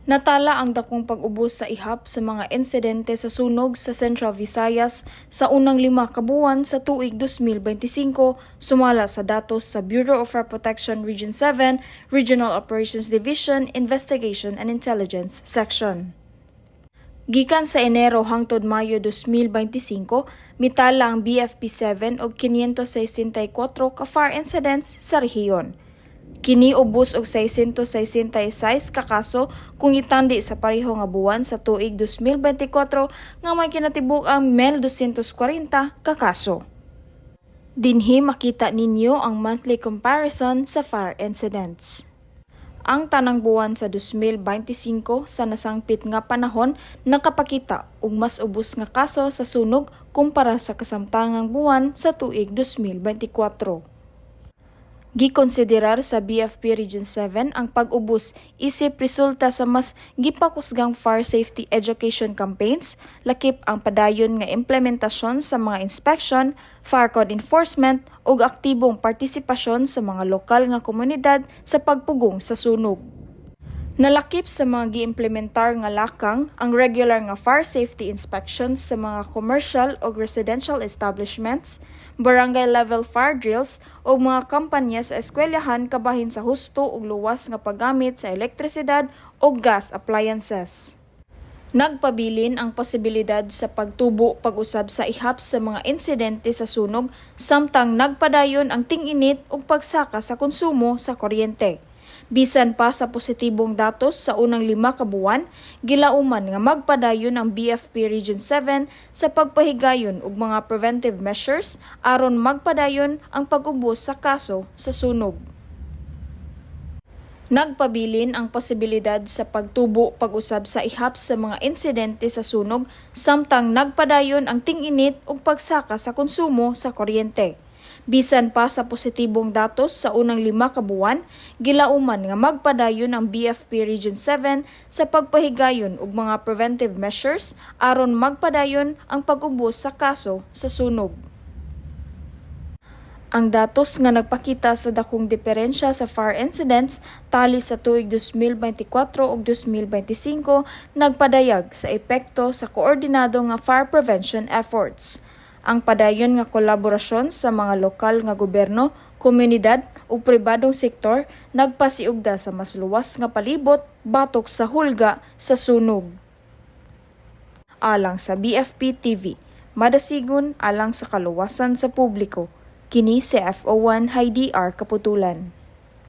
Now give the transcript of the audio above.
Natala ang dakong pag-ubos sa ihap sa mga insidente sa sunog sa Central Visayas sa unang 5 ka buwan sa tuig 2025 sumala sa datos sa Bureau of Fire Protection Region 7, Regional Operations Division, Investigation and Intelligence Section. Gikan sa Enero hangtod Mayo 2025, mitala ang BFP-7 og 564 ka fire incidents sa rehiyon. Kini ubos og 666 ka kaso kung itandi sa pareho nga buwan sa tuig 2024 nga may kinatibuk-ang 1,240 ka kaso. Dinhi makita ninyo ang monthly comparison sa fire incidents. Ang tanang buwan sa 2025 sa nasangpit nga panahon nakapakita og mas ubos nga kaso sa sunog kumpara sa kasamtangang buwan sa tuig 2024. Gikonsiderar sa BFP Region 7 ang pag-ubos isip resulta sa mas gipakusgang fire safety education campaigns, lakip ang padayon nga implementasyon sa mga inspection, fire code enforcement ug aktibong partisipasyon sa mga lokal nga komunidad sa pagpugong sa sunog. Nalakip sa mga giimplementar nga lakang ang regular nga fire safety inspections sa mga commercial o residential establishments, barangay level fire drills o mga kampanya sa eskwelahan kabahin sa husto ug luwas nga paggamit sa elektrisidad o gas appliances. Nagpabilin ang posibilidad sa pagtubo pag-usab sa ihap sa mga insidente sa sunog samtang nagpadayon ang ting-init ug pagsaka sa konsumo sa kuryente. Bisan pa sa positibong datos sa unang 5 ka buwan, gilauman nga magpadayon ang BFP Region 7 sa pagpahigayon og mga preventive measures aron magpadayon ang pag-ubos sa kaso sa sunog. Nagpabilin ang posibilidad sa pagtubo pag-usab sa ihap sa mga insidente sa sunog samtang nagpadayon ang ting-init ug pagsaka sa konsumo sa kuryente. Bisan pa sa positibong datos sa unang 5 ka buwan, gilauman nga magpadayon ang BFP Region 7 sa pagpahigayon og mga preventive measures aron magpadayon ang pag-ubos sa kaso sa sunog. Ang datos nga nagpakita sa dakong diferensya sa fire incidents tali sa tuig 2024 ug 2025 nagpadayag sa epekto sa koordinado nga fire prevention efforts. Ang padayon nga kolaborasyon sa mga lokal nga gobyerno, komunidad ug pribadong sektor nagpasiugda sa mas luwas nga palibot batok sa hulga sa sunog. Alang sa BFP TV, madasigon alang sa kaluwasan sa publiko. Kini si FO1 Heidi R. Kaputulan.